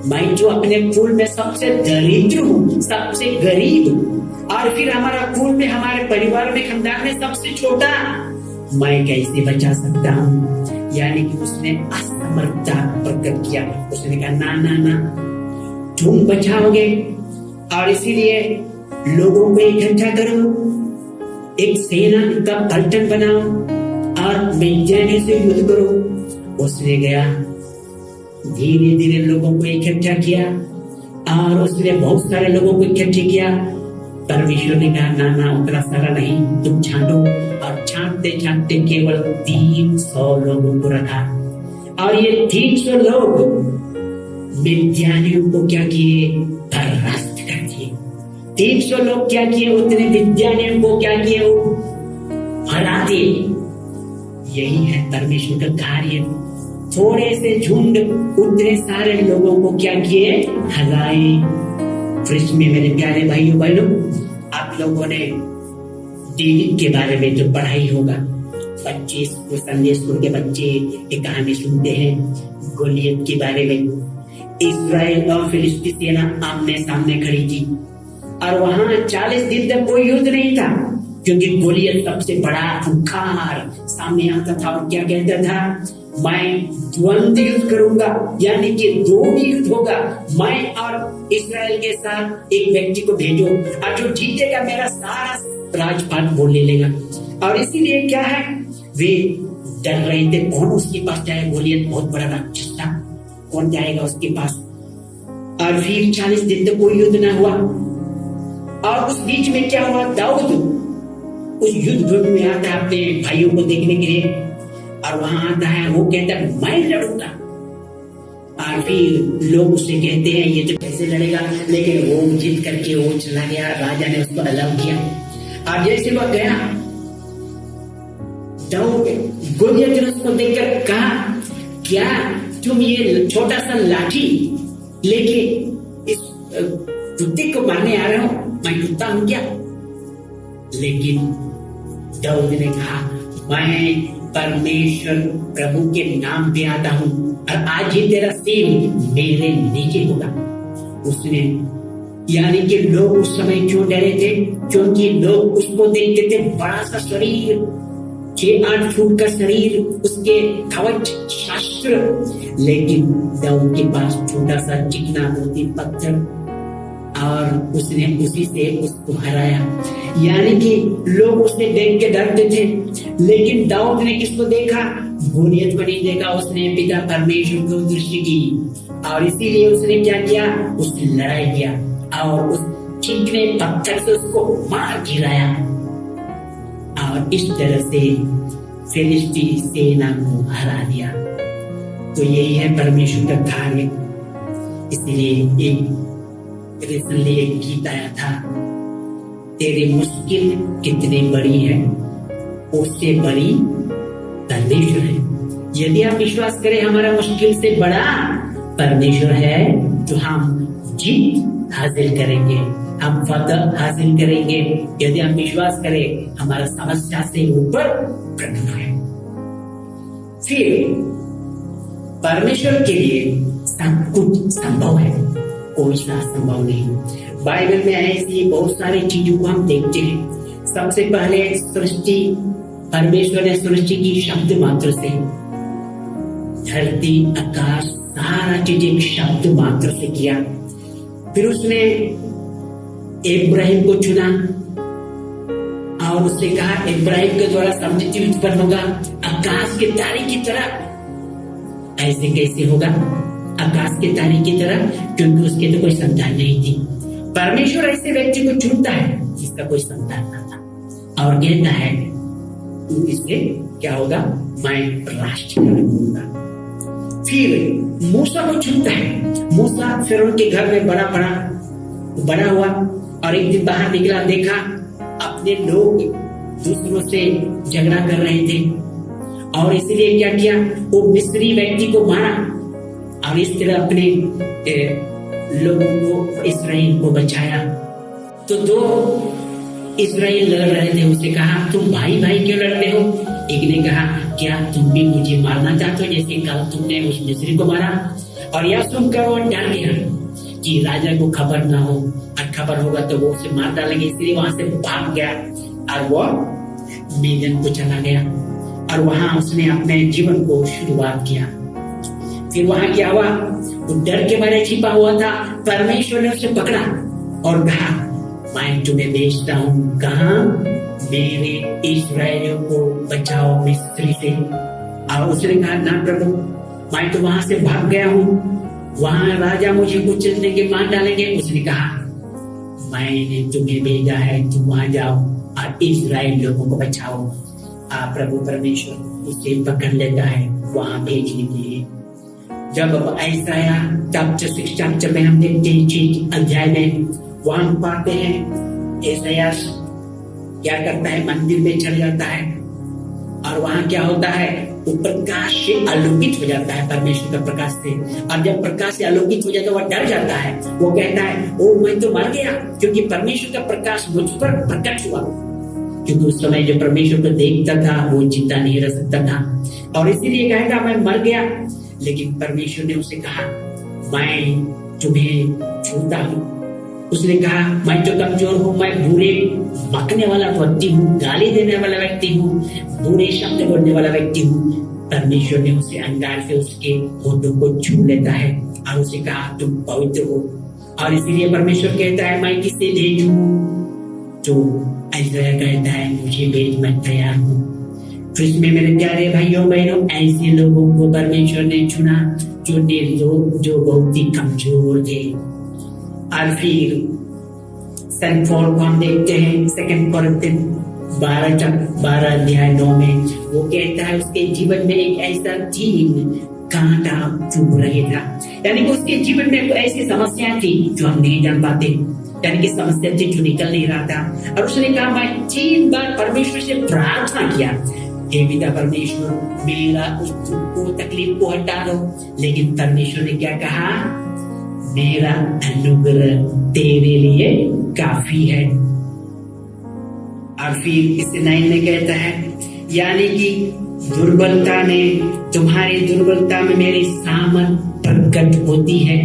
मैं जो अपने कुल में सबसे दरिद्र हूँ, सबसे गरीब हूँ, और फिर हमारा कुल में, हमारे परिवार में, खानदान में सबसे छोटा, मैं कैसे बचा सकता हूँ? यानी कि उसने असमर्थता प्रकट किया। उसने कहा ना ना ना, तुम बचाओगे, और इसीलिए लोगों को इकट्ठा करो, एक सेना का पलटन बनाओ और मिद्यानियों से युद्ध करो। उसने गया, धीरे धीरे लोगों को इकट्ठा किया और उसने बहुत सारे लोगों को इकट्ठे किया। परमेश्वर ने कहा ना ना, उतना सारा नहीं, तुम छांटो, और छांटते छांटते केवल 300 लोगों को रखा। और ये 300 लोग मिद्यानियों को क्या किए? परास्त कर दिए। 300 लोग क्या किए? उतने मिद्यानियों को क्या किए? वो हरा दिए। यही है परमेश्वर का कार्य। थोड़े से झुंड उतने सारे लोगों को क्या किए? हराए। कृष्ण में मेरे प्यारे भाइयों बहनों, आप लोगों ने डेविड के बारे में जो पढ़ाई होगा, बच्चे संडे स्कूल के बच्चे एक कहानी सुनते हैं गोलियत के बारे में। इस्राएल और फिलिस्ती सेना आमने सामने खड़ी थी और वहां 40 दिन तक कोई युद्ध नहीं था, क्योंकि गोलियत सबसे बड़ा खूंखार सामने आता था और क्या कहता था? मैं द्वंद्व युद्ध करूंगा, यानी कि 2 युद्ध होगा। मैं और इस्राएल के साथ एक व्यक्ति को भेजो, और जो जीतेगा मेरा सारा राजपाट वो ले लेगा। और इसीलिए क्या है, वे डर रहे थे कौन उसके पास जाए। गोलियत बहुत बड़ा राक्षस था, कौन जाएगा उसके पास? और फिर 40 दिन तक कोई युद्ध ना हुआ। और उस बीच में क्या हुआ? दाऊद उस युद्ध भूमि में आता है अपने भाइयों को देखने के लिए, और वहां आता है, वो कहता है मैं लड़ूंगा। और फिर लोग उससे कहते हैं ये तो कैसे लड़ेगा, लेकिन वो जीत करके वो चला गया। राजा ने उसको अलाउ किया, और जैसे वह गया, गोलियत ने उसको देखकर कहा, क्या तुम ये छोटा सा लाठी लेके इस कुत्ते को मारने आ रहे हो? मैं कुत्ता हूं क्या? लेकिन दाऊद ने कहा, मैं परमेश्वर प्रभु के नाम पे आता हूं, और आज ही तेरा सिर मेरे नीचे होगा। उसने, यानी कि लोग उस समय क्यों डरे थे? क्योंकि लोग उसको देखते थे, बड़ा सा शरीर, 6-8 फुट का शरीर, उसके कवच शास्त्र, लेकिन दाऊद के पास छोटा सा चिकना मोती पत्थर, और उसने उसी से उसको हराया। यानी कि लोग उसे देख के डरते थे, लेकिन दाऊद ने किसको देखा? गोलियत को नहीं देखा। उसने पिता परमेश्वर को दृष्टि की, और इसीलिए उसने क्या किया? उसने लड़ाई किया और उस चिकने पत्थर से उसको मार गिराया, और इस तरह से फिलिस्ती सेना को हरा दिया। तो यही है परमेश्वर का कार्य। इसलिए रिसेंटली एक गीत आया था, तेरी मुश्किल कितनी बड़ी है, उससे बड़ी परमेश्वर है। यदि हम विश्वास करें हमारा मुश्किल से बड़ा परमेश्वर है, तो हम जीत हासिल करेंगे, हम फतह हासिल करेंगे। यदि हम विश्वास करें हमारा समस्या से ऊपर प्रभु है। फिर परमेश्वर के लिए सब कुछ संभव है, कोई सा संभव नहीं। बाइबल में ऐसी बहुत सारी चीजों को हम देखते हैं। सबसे पहले सृष्टि, परमेश्वर ने सृष्टि की शब्द मात्र से, धरती आकाश सारा चीज एक शब्द मात्र से किया। फिर उसने इब्राहिम को चुना और उसने कहा इब्राहिम के द्वारा समृद्धि उत्पन्न होगा आकाश के तारे की तरह। ऐसे कैसे होगा आकाश के तारे की तरह? क्योंकि उसके तो कोई संतान नहीं थी। परमेश्वर ऐसे व्यक्ति को चुनता है जिसका कोई संतान ना था, और कहता है इससे क्या होगा? मैं राष्ट्र करूंगा। फिर मूसा को चुनता है। मूसा फिरौन के घर में बड़ा हुआ, और एक दिन बाहर निकला, देखा अपने लोग दूसरों से झगड़ा कर रहे थे, और इसलिए क्या किया? वो मिस्री व्यक्ति को मारा, और इस तरह अपने लोगों को, इस्राएल को बचाया। तो 2 इस्राएल लड़ रहे थे, उसने कहा तुम भाई भाई क्यों लड़ते हो? एक ने कहा क्या तुम भी मुझे मारना चाहते हो जैसे कल तुमने उस मिस्री को मारा? और यह सुनकर वो डर गया कि राजा को खबर ना हो, और खबर होगा तो वो उसे मार डालेंगे, इसलिए वहां से भाग गया और वो मेदन को चला गया और वहां उसने अपने जीवन को शुरुआत किया। फिर वहां क्या हुआ, वो डर के मारे छिपा हुआ था। परमेश्वर ने उसे पकड़ा और कहा, मैं तुम्हें भेजता हूँ कहा, मेरे इस्राएलियों को बचाओ मिस्री से। और उसने कहा, ना प्रभु, मैं तो वहां से भाग गया हूँ, वहां राजा मुझे कुचल देंगे, मार डालेंगे। उसने कहा, मैंने तुम्हें भेजा है, तुम वहां जाओ और इस्राएल लोगों को बचाओ। प्रभु परमेश्वर उसे पकड़ लेता है वहां भेजने के लिए। जब ऐसा आया तब चैप्टर में हम देखते हैं 6 अध्याय में, वहां पाते हैं ऐसा क्या करता है, मंदिर में चढ़ जाता है और वहां क्या होता है, वो प्रकाश से आलोकित हो जाता है, परमेश्वर का प्रकाश से। और जब प्रकाश से आलोकित हो जाता है वह डर जाता है, वो कहता है, ओ मैं तो मर गया, क्योंकि परमेश्वर का प्रकाश मुझ पर प्रकट हुआ। क्योंकि उस समय जो परमेश्वर को देखता था वो जिंदा नहीं रह सकता था, और इसीलिए कहता मैं मर गया। लेकिन परमेश्वर ने उसे कहा, मैं तुम्हें छूता हूँ। उसने कहा, मैं तो कमजोर हूँ, मैं बुरे बकने वाला व्यक्ति हूँ, गाली देने वाला व्यक्ति हूँ, बुरे शब्द बोलने वाला व्यक्ति हूँ। परमेश्वर ने उसे अंगार से उसके होठों को छू लेता है और उसे कहा, तुम पवित्र हो। और इसीलिए परमेश्वर कहता है, मैं किसे भेजूं? तो ऐसा कहता है, मुझे भेज, मैं तैयार हूँ। तो इसमें मेरे प्यारे भाइयों बहनों, ऐसे लोगों को परमेश्वर ने चुना जो निर्दोष, जो बहुत ही कमजोर थे। और फिर सेंट पॉल को हम देखते हैं 2 कोरिन्थियन 12 अध्याय 9 में, वो कहता है उसके जीवन में एक ऐसा चीन कांटा चुभ रही था, यानी कि उसके जीवन में ऐसी समस्या थी जो हम नहीं जान पाते, यानी कि समस्या थी जो निकल नहीं रहा था। और उसने कहा, मैं 3 बार परमेश्वर से प्रार्थना किया, हे पिता परमेश्वर, मेरा उस दुख को, तकलीफ को हटा दो। लेकिन परमेश्वर ने क्या कहा, मेरा अनुग्रह तेरे लिए काफी है। और फिर इस 9 में कहता है, यानी कि दुर्बलता में, तुम्हारी दुर्बलता में मेरी सामर्थ प्रकट होती है।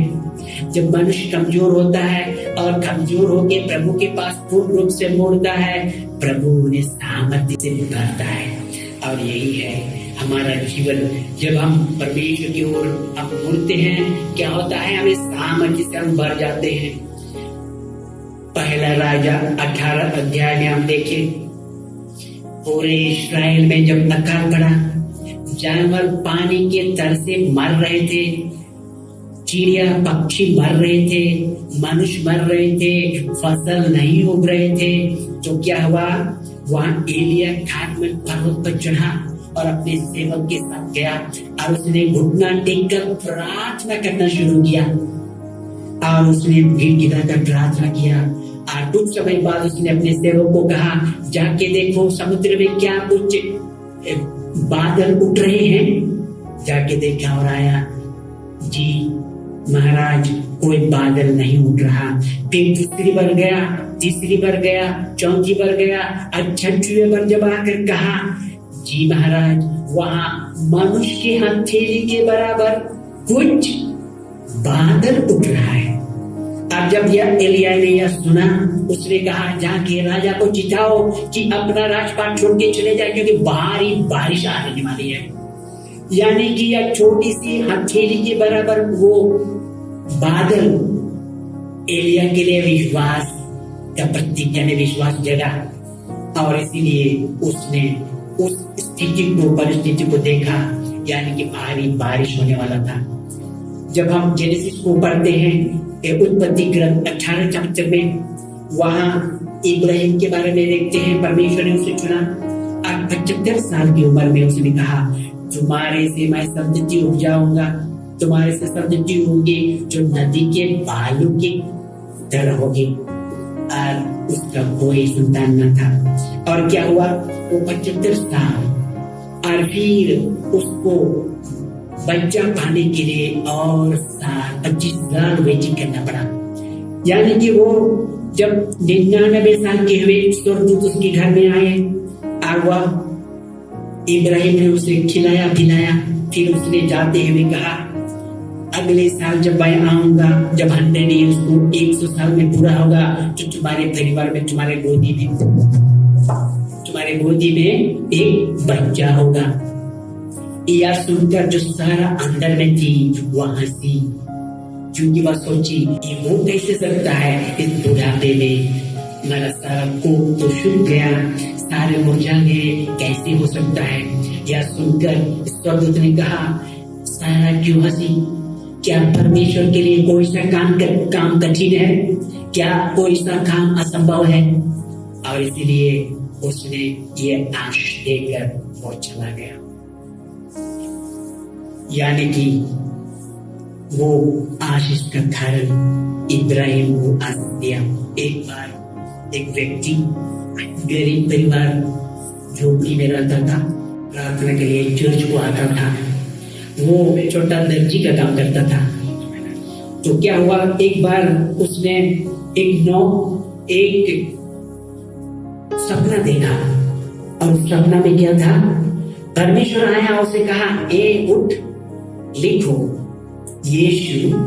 जब मनुष्य कमजोर होता है और कमजोर होकर प्रभु के पास पूर्ण रूप से मुड़ता है, प्रभु उन्हें सामर्थ्य से भरता है। और यही है हमारा जीवन, जब हम परमेश्वर की ओर हम मुड़ते हैं, क्या होता है, हमें सामर्थ्य से हम भर जाते हैं। पहला राजा 18 अध्याय में हम देखें, पूरे इस्राएल में जब अकाल पड़ा, जानवर पानी के तर से मर रहे थे, चिड़िया पक्षी मर रहे थे, मनुष्य मर रहे थे, फसल नहीं उग रहे थे, तो क्या हुआ, वहां एलिया घाट में पर्वत पर चढ़ा और अपने सेवक के साथ गया और उसने घुटना टेककर प्रार्थना करना शुरू किया। और उसने भीड़ गिराकर प्रार्थना किया और कुछ समय बाद उसने अपने सेवक को कहा, जाके देखो समुद्र में क्या कुछ बादल उठ रहे हैं। जाके देखा और आया, जी महाराज, कोई बादल नहीं उठ रहा। फिर दूसरी बार गया, तीसरी बार गया, चौथी बार गया, और 6वीं बार जब आकर कहा, जी महाराज, वहां मनुष्य की हथेली के बराबर कुछ बादल उठ रहा है। अब जब यह एलिया ने यह सुना, उसने कहा, जाके राजा को चिताओ कि अपना राजपाट छोड़ के चले जाए, क्योंकि भारी बारिश आने वाली है। यानी कि यह छोटी सी हथेली के बराबर वो बादल एलिया के लिए विश्वास का प्रतीक, यानी विश्वास जगा। और इसीलिए उसने उस स्थिति को, परिस्थिति को देखा, यानी कि भारी बारिश होने वाला था। जब हम जेनेसिस को पढ़ते हैं, उत्पत्ति ग्रंथ 18 चैप्टर में, वहां इब्राहिम के बारे में देखते हैं, परमेश्वर ने उसे चुना और 75 साल की उम्र में उसने कहा, तुम्हारे से मैं संतति उपजाऊंगा, तुम्हारे से संतति होगी जो नदी के बालू की तरह होगी। और उसका कोई संतान न था। और क्या हुआ, वो 75 साल, और फिर उसको बच्चा पाने के लिए और 25 साल वेटिंग करना पड़ा। यानी कि वो जब 99 साल के हुए, स्वर्गदूत उसके घर में आए और वह इब्राहिम ने उसे खिलाया पिलाया। फिर उसने जाते हुए कहा, अगले साल जब मैं आऊंगा, जब 100 ईयर्स को 100 साल में पूरा होगा, तो तुम्हारे परिवार में, तुम्हारे गोदी में एक बच्चा होगा। यह सुनकर जो सारा अंदर में थी वह हंसी, क्योंकि वह सोची ये हो कैसे सकता है, इस बुढ़ापे में मेरा सारा कोट तो सूख गया, सारे मुरझा गए, कैसे हो सकता है। यह सुनकर स्वर्गदूत ने कहा, सारा क्यों हंसी? क्या परमेश्वर के लिए कोई सा काम कठिन है? क्या कोई सा काम असंभव है? और इसीलिए उसने ये आशीष देकर वो चला गया। यानी कि वो आशीष का कारण इब्राहिम को आशीष दिया। एक बार एक व्यक्ति गरीब परिवार झोपड़ी में रहता था, प्रार्थना के लिए चर्च को आता था। वो छोटा दर्जी का काम करता था। तो क्या हुआ, एक बार उसने एक सपना देखा, और सपना में क्या था, परमेश्वर आया, उसे कहा, ए उठ, लिखो, यीशु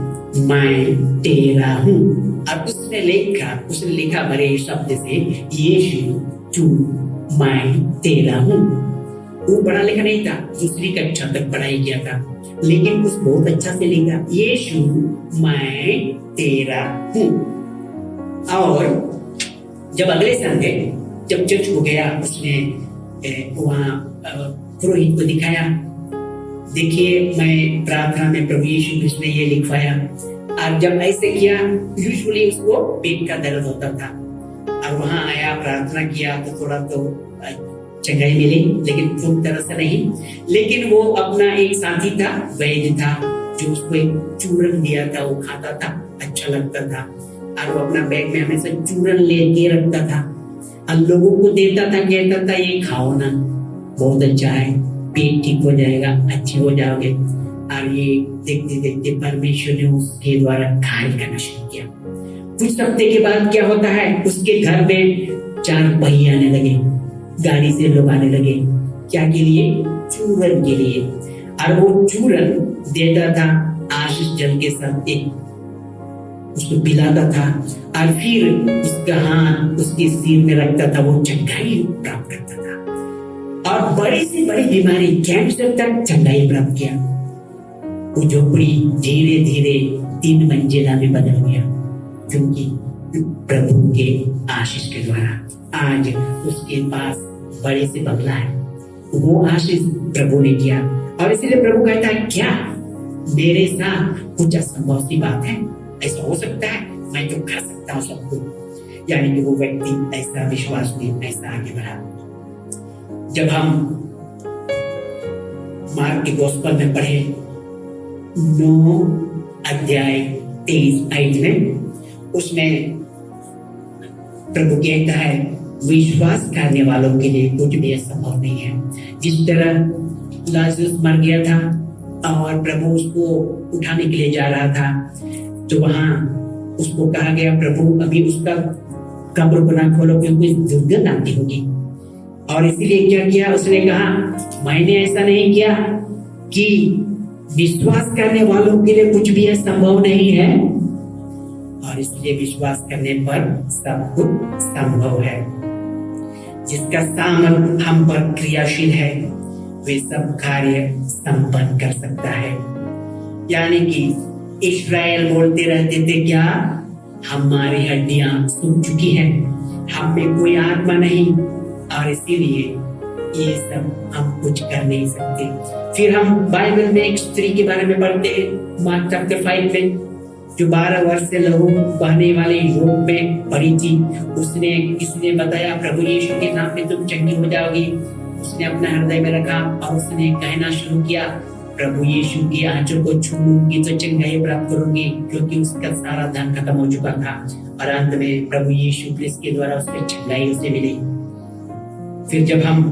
मैं तेरा हूं। और उसने लिखा बड़े शब्द से, यीशु तू मैं तेरा हूं। वो पढ़ा लिखा नहीं था, दूसरी कक्षा तक पढ़ाई किया था, लेकिन उस बहुत अच्छा से लिखा, यीशु मैं तेरा हूं। और जब अगले संडे जब चर्च को गया, उसने वहां पुरोहित को दिखाया, देखिए मैं प्रार्थना में प्रभु यीशु कृष्ण ने ये लिखवाया। और जब ऐसे किया, यूजुअली उसको पेट का दर्द होता था, और वहां आया, प्रार्थना किया तो थोड़ा तो चंगाई मिली, लेकिन पूरी तरह से नहीं। लेकिन वो अपना एक साथी था, वैद्य था, जो उसको एक चूरन दिया था, वो खाता था, अच्छा लगता था, और वो अपना बैग में हमेशा चूरन लेके रखता था, और लोगों को देता था, कहता था ये खाओ ना, बहुत अच्छा है, पेट ठीक हो जाएगा, अच्छे हो जाओगे। और ये देखते देखते परमेश्वर ने उसके द्वारा कार्य करना शुरू किया। कुछ हफ्ते के बाद क्या होता है, उसके घर में 4 पहिए आने लगे, गाड़ी से लोग आने लगे, क्या के लिए? चूरन के लिए। और वो चूरन देता था आशीष जल के साथ, एक उसको पिलाता था, और फिर उसका हाथ उसके सिर में रखता था, वो चंगाई प्राप्त करता था, और बड़ी से बड़ी बीमारी, कैंसर तक चंगाई प्राप्त किया। वो झोपड़ी धीरे धीरे 3 मंजिला में बदल गया, क्योंकि प्रभु के आशीष के द्वारा आज उसके पास बड़े से बंगला है। वो आशीष प्रभु ने किया, और इसीलिए प्रभु कहता है, क्या मेरे साथ कुछ असंभव सी बात है? ऐसा हो सकता है? मैं तो कर सकता हूँ सब कुछ। यानी कि वो व्यक्ति ऐसा विश्वास में ऐसा आगे बढ़ा। जब हम मार्क के गोस्पेल में पढ़े 9 अध्याय 23 में, उसमें प्रभु कहता है, विश्वास करने वालों के लिए कुछ भी असंभव नहीं है। जिस तरह लाजरस मर गया था और प्रभु उसको उठाने के लिए जा रहा था, तो वहां उसको कहा गया, प्रभु अभी उसका कब्र को ना खोलो, क्योंकि दुर्गंध आती होगी। और इसीलिए क्या किया, उसने कहा, मैंने ऐसा नहीं किया कि विश्वास करने वालों के लिए कुछ भी संभव नहीं है, और इसलिए विश्वास करने पर सब कुछ संभव है। जिसका सामर्थ हम पर क्रियाशील है, वे सब कार्य संपन्न कर सकता है। यानी कि इस्राएल बोलते रहते थे, क्या हमारी हड्डियां सूख चुकी हैं, हम में कोई आत्मा नहीं, और इसीलिए ये सब हम कुछ कर नहीं सकते। फिर हम बाइबल में एक स्त्री के बारे में पढ़ते हैं, मार्क चैप्टर 5 में, जो 12 वर्ष से लहू बहने वाले रोग में पड़ी थी। उसने किसी ने बताया, प्रभु यीशु के नाम पे तुम चंगी हो जाओगी। उसने अपना हृदय में रखा और उसने कहना शुरू किया, प्रभु यीशु की आंचों को छूऊंगी तो चंगाई प्राप्त करूंगी, क्योंकि उसका सारा धन खत्म हो चुका था। और अंत में प्रभु यीशु क्रिस्त के द्वारा उसको चंगाई उसे मिली। फिर जब हम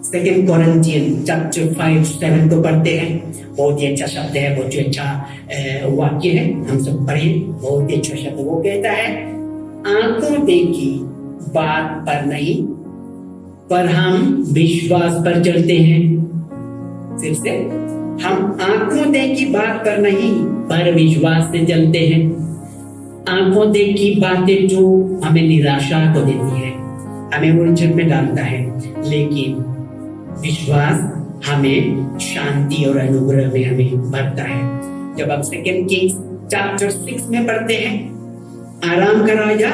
2 कोरिन्थियन चैप्टर 5:7 को पढ़ते हैं, बहुत ही अच्छा शब्द है, बहुत ही अच्छा वाक्य है, हम सब पढ़े, बहुत ही अच्छा शब्द। वो कहता है, आंखों देखी बात पर नहीं, पर हम विश्वास पर चलते हैं। फिर से, हम आंखों देख की बात पर नहीं पर विश्वास से चलते हैं। आंखों देख की बातें जो हमें निराशा को देती है, हमें उलझन में डालता है, लेकिन विश्वास हमें शांति और अनुग्रह में हमें भरता है। जब आप 2 किंग्स चैप्टर 6 में पढ़ते हैं, आराम का राजा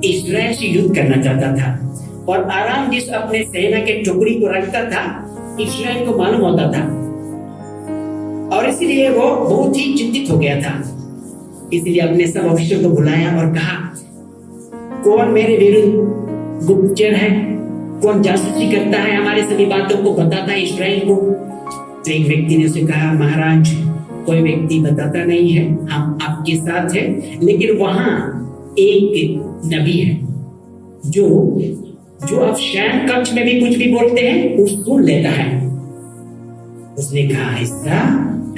इस्राएल से युद्ध करना चाहता था और आराम जिस अपने सेना के टुकड़ी को रखता था, इस्राएल को मालूम होता था और इसलिए वो बहुत ही चिंतित हो गया था। इसलिए अपने सब अफसरों को बुलाया और कहा, कौन मेरे विरुद्ध गुप्तचर है, कौन जासूसी करता है, हमारे सभी बातों को बताता है इस्राएल को। तो एक व्यक्ति ने उसे कहा, महाराज कोई व्यक्ति बताता नहीं है, हम आपके साथ हैं, लेकिन वहां एक नबी है जो आप शयन कक्ष में भी कुछ भी बोलते हैं वो सुन लेता है। उसने कहा,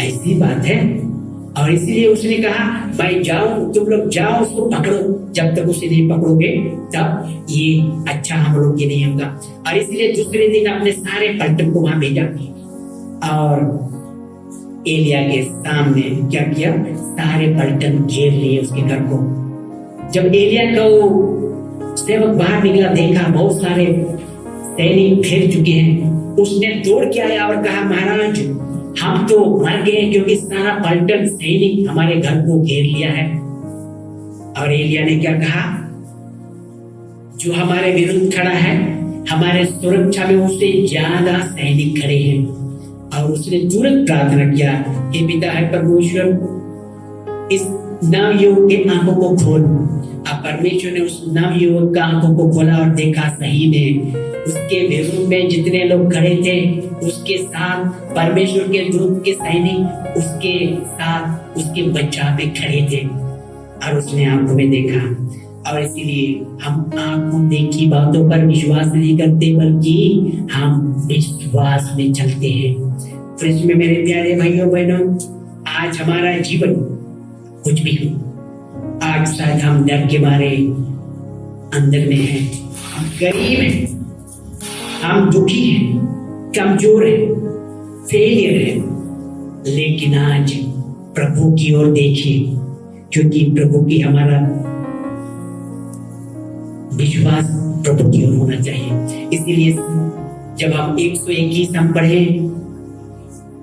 ऐसी बात है, और इसलिए उसने कहा, मैं जाऊं, तुम लोग जाओ, उसको पकड़ो, जब तक उसे नहीं पकड़ोगे तब ये अच्छा हम लोग के नहीं होगा। और इसलिए दूसरे दिन अपने सारे पलटन को वहां भेजा और एलिया के सामने क्या किया, सारे पलटन घेर लिए उसके घर को। जब एलिया को सेवक बाहर निकला, देखा बहुत सारे सैनिक घेर चुके हैं, उसने दौड़ के आया और कहा, महाराज हम तो मर गए क्योंकि सारा पलटन सैनिक हमारे घर को घेर लिया है। और एलिया ने क्या कहा, जो हमारे विरुद्ध खड़ा है, हमारे सुरक्षा में उससे ज्यादा सैनिक खड़े हैं। और उसने तुरंत प्रार्थना किया, हे पिता है परमेश्वर, इस नवयुवक के आंखों को खोल। अब परमेश्वर ने उस नवयुवक का आंखों को खोला और देखा सही में उसके विरुद्ध में जितने लोग खड़े थे, उसके साथ परमेश्वर के दूत के सैनिक उसके साथ उसके बचाव में खड़े थे। और उसने आंखों में देखा। और इसीलिए हम आंखों देखी बातों पर विश्वास नहीं करते, बल्कि हम विश्वास में चलते हैं। तो इसमें मेरे प्यारे भाइयों बहनों, आज हमारा जीवन कुछ भी हो, आज शायद हम डर के मारे अंदर में हैं, हम गरीब हैं, हम दुखी हैं, कमजोर हैं, फेलियर हैं, लेकिन आज प्रभु की ओर देखिए, क्योंकि प्रभु की हमारा विश्वास प्रभु की ओर होना चाहिए। इसलिए जब हम 121 हम पढ़े,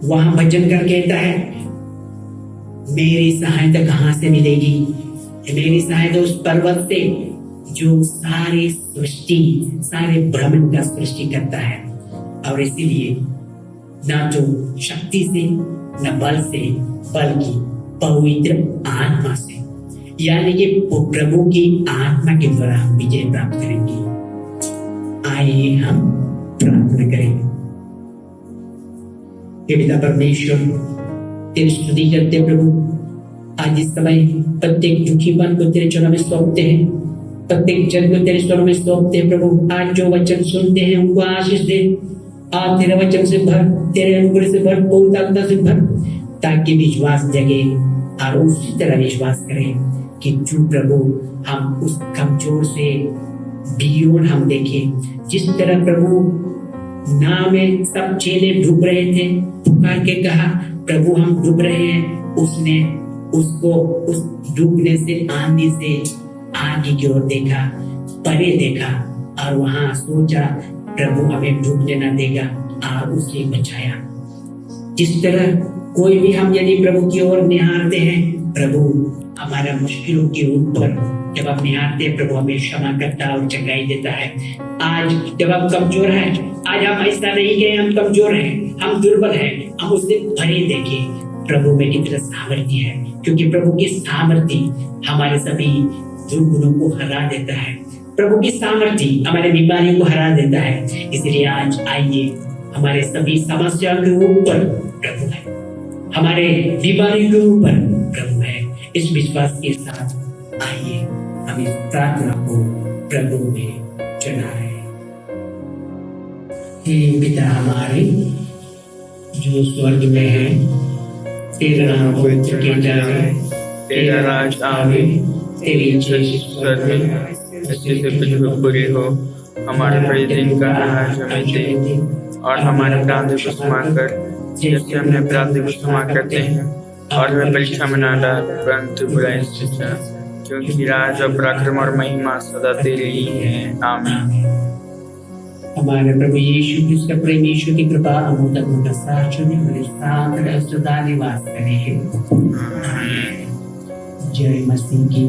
वहां भजनकर कहता है, मेरी सहायता कहां से मिलेगी, मेरी सहायता उस पर्वत से जो सारी सृष्टि, सारे ब्रह्मांड का सृष्टि करता है। और इसीलिए ना तो शक्ति से, न बल से, बल्कि पवित्र आत्मा से, यानी कि प्रभु की आत्मा के द्वारा हम विजय प्राप्त करेंगे। आइए हम प्रार्थना करें। हे पिता परमेश्वर, तेरी स्तुति करते प्रभु, आज इस समय प्रत्येक दुखीपन को तेरे चरणों में सौंपते हैं, प्रत्येक जन को तेरे चरणों में सौंपते हैं प्रभु। आज जो वचन सुनते हैं उनको आशीष दे, आप तेरे वचन से भर, तेरे अनुग्रह से भर, पवित्रता से भर, ताकि विश्वास जगे और उसी तरह विश्वास करें कि जो प्रभु हम उस कमजोर से भी और हम देखें। जिस तरह प्रभु नाव में सब चेले डूब रहे थे, पुकार के कहा, प्रभु हम डूब रहे हैं, उसने उसको उस डूबने से, आंधी से आगे की ओर देखा, परे देखा और वहां सोचा प्रभु हमें डूबने न देगा और उसे बचाया। जिस तरह कोई भी हम यदि प्रभु की ओर निहारते हैं, प्रभु हमारा मुश्किलों के ऊपर जब हम निहारते हैं, प्रभु हमें क्षमा करता और जगाई देता है। आज जब हम कमजोर हैं, आज हम ऐसा नहीं कि हम कमजोर हैं, हम दुर्बल हैं, हम उससे भरे देखें प्रभु में कितना सामर्थ्य है, क्योंकि प्रभु की सामर्थ्य हमारे सभी दुर्गुणों को हरा देता है। प्रभु की सामर्थ्य हमारे बीमारियों को हरा देता है। इसलिए आज आइए, हमारे सभी समस्याओं के ऊपर प्रभु है, हमारे बीमारियों के ऊपर प्रभु है। इस विश्वास के साथ आइए हम इस प्रार्थना को प्रभु में चढ़ाएं। हे पिता हमारे जो स्वर्ग में है, तेरा नाम पवित्र किया जाए, तेरा राज आवे, तेरी इच्छा स्वर्ग में ऐसे से पूरी हो। हमारे प्रतिदिन का अनाज हमें दे और हमारे अपराधों को क्षमा कर जैसे हमने अपराधी को क्षमा करते हैं और हमें परीक्षा में न डाल परंतु बुराई से बचा, क्योंकि राज और पराक्रम और महिमा सदा तेरी ही है। आमीन। हमारे प्रभु यीशु क्रिस्त का प्रेम, यीशु की कृपा, अमूल्य का साक्षी हमारे साथ रहे, सदा निवास करे। जय मसीह की।